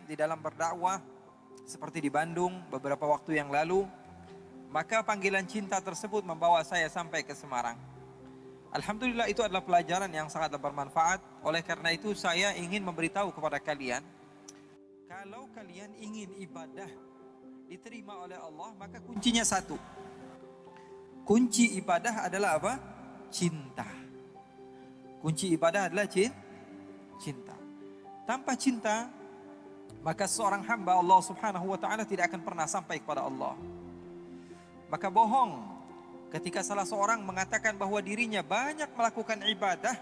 di dalam berdakwah seperti di Bandung beberapa waktu yang lalu, maka panggilan cinta tersebut membawa saya sampai ke Semarang. Alhamdulillah itu adalah pelajaran yang sangat bermanfaat. Oleh karena itu saya ingin memberitahu kepada kalian, kalau kalian ingin ibadah diterima oleh Allah, maka kuncinya satu. Kunci ibadah adalah apa? Cinta. Kunci ibadah adalah cinta. Tanpa cinta, maka seorang hamba Allah subhanahu wa ta'ala tidak akan pernah sampai kepada Allah. Maka bohong ketika salah seorang mengatakan bahwa dirinya banyak melakukan ibadah,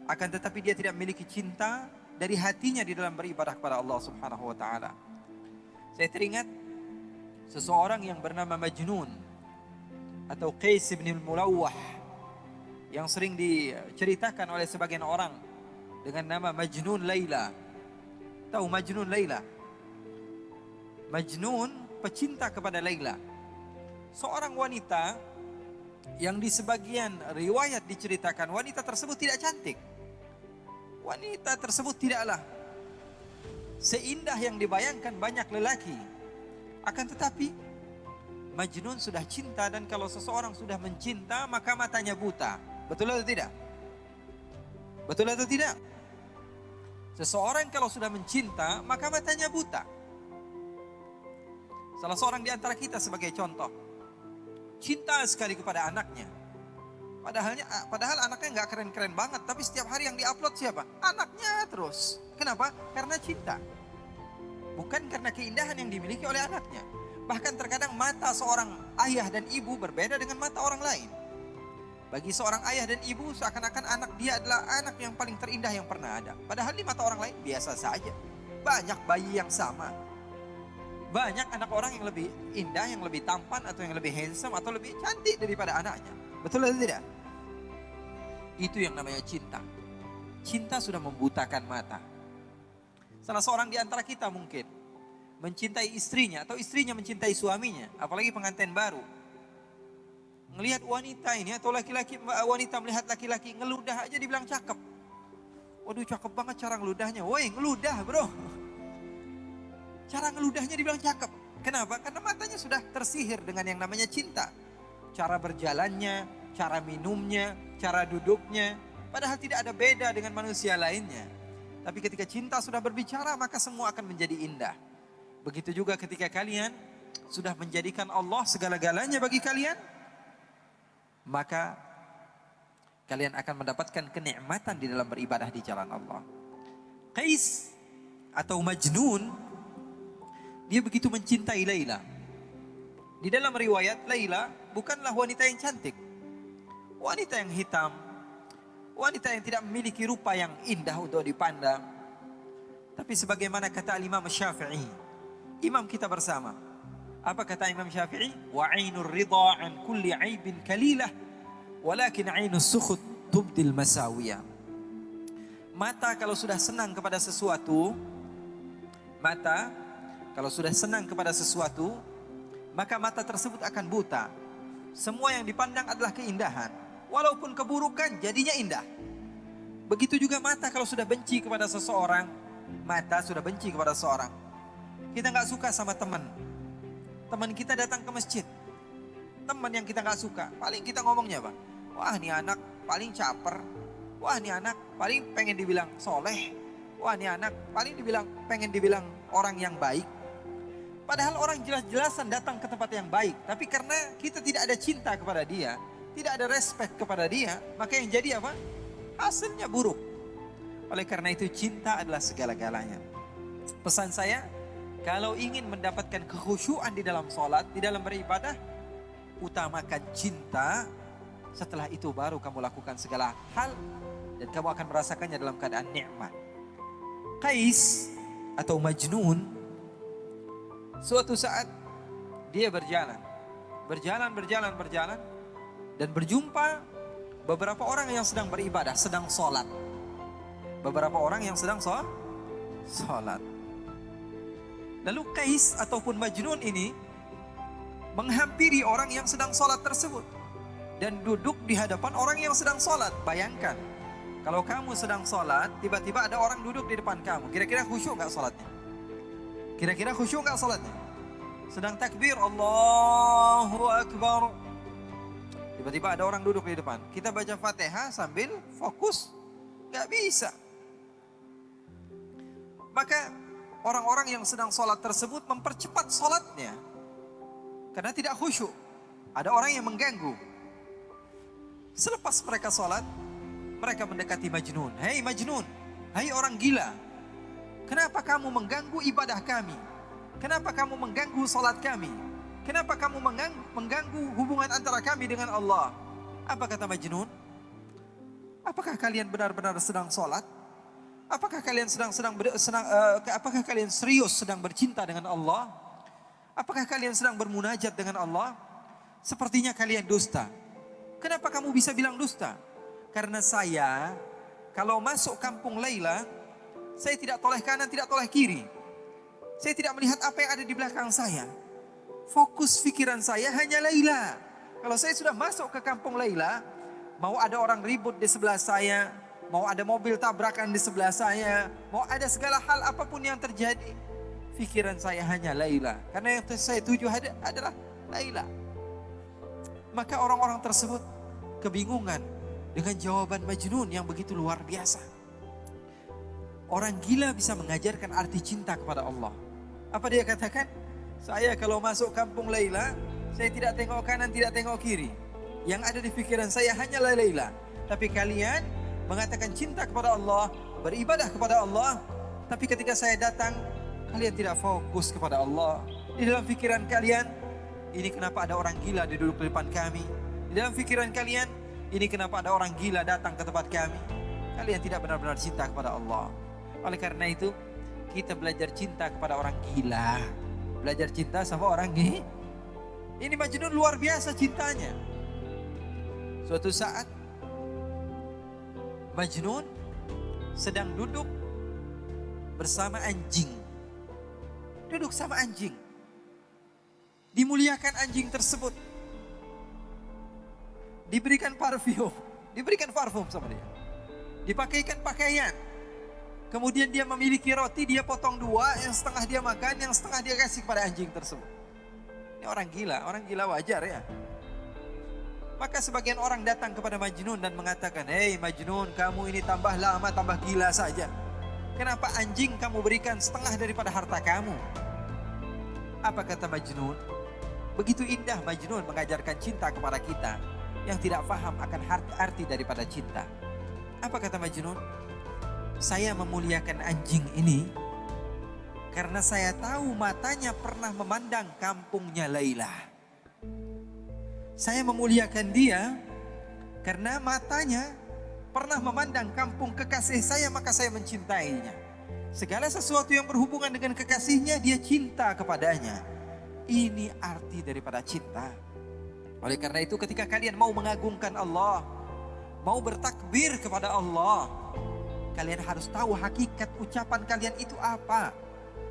akan tetapi dia tidak memiliki cinta dari hatinya di dalam beribadah kepada Allah subhanahu wa ta'ala. Saya teringat seseorang yang bernama Majnun atau Qais bin al-Mulawwah, yang sering diceritakan oleh sebagian orang dengan nama Majnun Laila. Tahu Majnun Laila? Majnun pecinta kepada Laila, seorang wanita yang di sebagian riwayat diceritakan wanita tersebut tidak cantik. Wanita tersebut tidaklah seindah yang dibayangkan banyak lelaki. Akan tetapi Majnun sudah cinta, dan kalau seseorang sudah mencinta maka matanya buta. Betul atau tidak? Betul atau tidak? Seseorang kalau sudah mencinta maka matanya buta. Salah seorang di antara kita sebagai contoh, cinta sekali kepada anaknya. Padahal anaknya nggak keren-keren banget, tapi setiap hari yang diupload siapa? Anaknya terus. Kenapa? Karena cinta. Bukan karena keindahan yang dimiliki oleh anaknya. Bahkan terkadang mata seorang ayah dan ibu berbeda dengan mata orang lain. Bagi seorang ayah dan ibu seakan-akan anak dia adalah anak yang paling terindah yang pernah ada. Padahal di mata orang lain biasa saja. Banyak bayi yang sama. Banyak anak orang yang lebih indah, yang lebih tampan, atau yang lebih handsome, atau lebih cantik daripada anaknya. Betul atau tidak? Itu yang namanya cinta. Cinta sudah membutakan mata. Salah seorang di antara kita mungkin mencintai istrinya, atau istrinya mencintai suaminya, apalagi pengantin baru. Melihat wanita ini atau laki-laki, wanita melihat laki-laki ngeludah aja dibilang cakep. Waduh, cakep banget cara ngeludahnya. Woi, ngeludah bro. Cara ngeludahnya dibilang cakep. Kenapa? Karena matanya sudah tersihir dengan yang namanya cinta. Cara berjalannya, cara minumnya, cara duduknya, padahal tidak ada beda dengan manusia lainnya. Tapi ketika cinta sudah berbicara, maka semua akan menjadi indah. Begitu juga ketika kalian sudah menjadikan Allah segala-galanya bagi kalian, maka kalian akan mendapatkan kenikmatan di dalam beribadah di jalan Allah. Qais atau Majnun, dia begitu mencintai Laila. Di dalam riwayat, Laila bukanlah wanita yang cantik, wanita yang hitam, wanita yang tidak memiliki rupa yang indah untuk dipandang. Tapi sebagaimana kata Imam Syafi'i, imam kita bersama, apa kata Imam Syafi'i? Wa 'ainur ridha 'an kulli 'aibin kalilah, walakin 'ainus sukhut tubdil masawiya. Mata kalau sudah senang kepada sesuatu, maka mata tersebut akan buta. Semua yang dipandang adalah keindahan, walaupun keburukan jadinya indah. Begitu juga mata kalau sudah benci kepada seseorang, mata sudah benci kepada seseorang. Kita nggak suka sama teman kita datang ke masjid, teman yang kita nggak suka, paling kita ngomongnya apa? Wah, ini anak paling caper. Wah, ini anak paling pengen dibilang soleh. Wah, ini anak paling pengen dibilang orang yang baik. Padahal orang jelas-jelasan datang ke tempat yang baik, tapi karena kita tidak ada cinta kepada dia, tidak ada respect kepada dia, maka yang jadi apa? Hasilnya buruk. Oleh karena itu cinta adalah segala-galanya. Pesan saya, kalau ingin mendapatkan kekhusyuan di dalam sholat, di dalam beribadah, utamakan cinta. Setelah itu baru kamu lakukan segala hal, dan kamu akan merasakannya dalam keadaan nikmat. Qais atau Majnun, suatu saat dia berjalan, dan berjumpa beberapa orang yang sedang beribadah, sedang sholat. Beberapa orang yang sedang sholat. Lalu Qais ataupun Majnun ini menghampiri orang yang sedang sholat tersebut dan duduk di hadapan orang yang sedang sholat. Bayangkan, kalau kamu sedang sholat, tiba-tiba ada orang duduk di depan kamu, kira-kira khusyuk gak sholatnya? Kira-kira khusyuk nggak salatnya? Sedang takbir, Allahu Akbar. Tiba-tiba ada orang duduk di depan. Kita baca Fatihah sambil fokus. Nggak bisa. Maka orang-orang yang sedang sholat tersebut mempercepat sholatnya. Karena tidak khusyuk. Ada orang yang mengganggu. Selepas mereka sholat, mereka mendekati Majnun. Hei Majnun, hai orang gila. Kenapa kamu mengganggu ibadah kami? Kenapa kamu mengganggu sholat kami? Kenapa kamu mengganggu hubungan antara kami dengan Allah? Apa kata Majnun? Apakah kalian benar-benar sedang sholat? Apakah kalian apakah kalian serius sedang bercinta dengan Allah? Apakah kalian sedang bermunajat dengan Allah? Sepertinya kalian dusta. Kenapa kamu bisa bilang dusta? Karena saya kalau masuk kampung Laila, saya tidak toleh kanan, tidak toleh kiri. Saya tidak melihat apa yang ada di belakang saya. Fokus pikiran saya hanya Laila. Kalau saya sudah masuk ke kampung Laila, mau ada orang ribut di sebelah saya, mau ada mobil tabrakan di sebelah saya, mau ada segala hal apapun yang terjadi, pikiran saya hanya Laila. Karena yang saya tuju adalah Laila. Maka orang-orang tersebut kebingungan dengan jawaban Majnun yang begitu luar biasa. Orang gila bisa mengajarkan arti cinta kepada Allah. Apa dia katakan? Saya kalau masuk kampung Laila, saya tidak tengok kanan, tidak tengok kiri. Yang ada di pikiran saya hanyalah Laila. Tapi kalian mengatakan cinta kepada Allah, beribadah kepada Allah, tapi ketika saya datang, kalian tidak fokus kepada Allah. Di dalam pikiran kalian, ini kenapa ada orang gila duduk di depan kami? Di dalam pikiran kalian, ini kenapa ada orang gila datang ke tempat kami? Kalian tidak benar-benar cinta kepada Allah. Oleh karena itu, kita belajar cinta kepada orang gila. Belajar cinta sama orang gila. Ini Majnun luar biasa cintanya. Suatu saat, Majnun sedang duduk bersama anjing. Duduk sama anjing. Dimuliakan anjing tersebut. Diberikan parfum sama dia. Dipakaikan pakaian. Kemudian dia memiliki roti, dia potong dua, yang setengah dia makan, yang setengah dia kasih kepada anjing tersebut. Ini orang gila wajar ya. Maka sebagian orang datang kepada Majnun dan mengatakan, hei Majnun, kamu ini tambah lama, tambah gila saja. Kenapa anjing kamu berikan setengah daripada harta kamu? Apa kata Majnun? Begitu indah Majnun mengajarkan cinta kepada kita yang tidak paham akan arti daripada cinta. Apa kata Majnun? Saya memuliakan anjing ini karena saya tahu matanya pernah memandang kampungnya Laila. Saya memuliakan dia karena matanya pernah memandang kampung kekasih saya, maka saya mencintainya. Segala sesuatu yang berhubungan dengan kekasihnya, dia cinta kepadanya. Ini arti daripada cinta. Oleh karena itu ketika kalian mau mengagungkan Allah, mau bertakbir kepada Allah, kalian harus tahu hakikat ucapan kalian itu apa.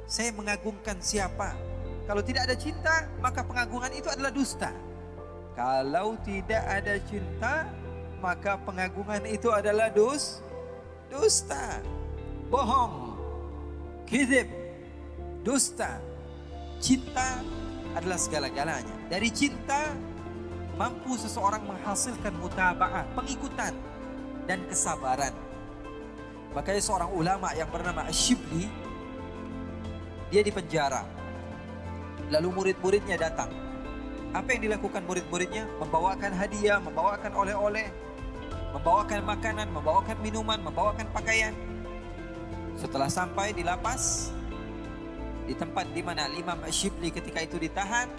Saya mengagungkan siapa? Kalau tidak ada cinta, maka pengagungan itu adalah dusta. Kalau tidak ada cinta, maka pengagungan itu adalah dusta. Bohong, kizib, dusta. Cinta adalah segala-galanya. Dari cinta, mampu seseorang menghasilkan mutaba'ah, pengikutan, dan kesabaran. Makanya seorang ulama yang bernama Ash-Shibli, dia dipenjara. Lalu murid-muridnya datang. Apa yang dilakukan murid-muridnya? Membawakan hadiah, membawakan oleh-oleh, membawakan makanan, membawakan minuman, membawakan pakaian. Setelah sampai di lapas, di tempat di mana Imam Ash-Shibli ketika itu ditahan,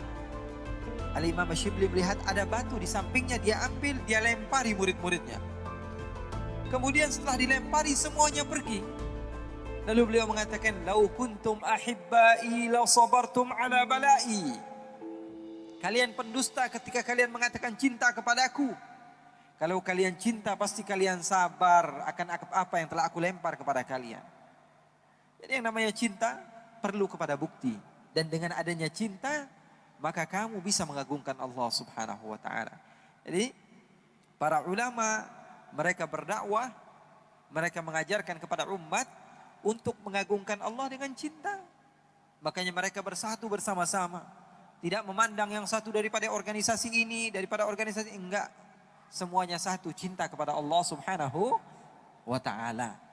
Imam Ash-Shibli melihat ada batu di sampingnya, dia ambil, dia lempari murid-muridnya. Kemudian setelah dilempari semuanya pergi. Lalu beliau mengatakan, "Lau kuntum ahibbai la sabartum ala balai." Kalian pendusta ketika kalian mengatakan cinta kepadaku. Kalau kalian cinta pasti kalian sabar akan apa yang telah aku lempar kepada kalian. Jadi yang namanya cinta perlu kepada bukti. Dan dengan adanya cinta, maka kamu bisa mengagungkan Allah Subhanahu wa ta'ala. Jadi para ulama, mereka berdakwah, mereka mengajarkan kepada umat untuk mengagungkan Allah dengan cinta. Makanya mereka bersatu bersama-sama. Tidak memandang yang satu daripada organisasi ini, daripada organisasi enggak. Semuanya satu, cinta kepada Allah Subhanahu wa ta'ala.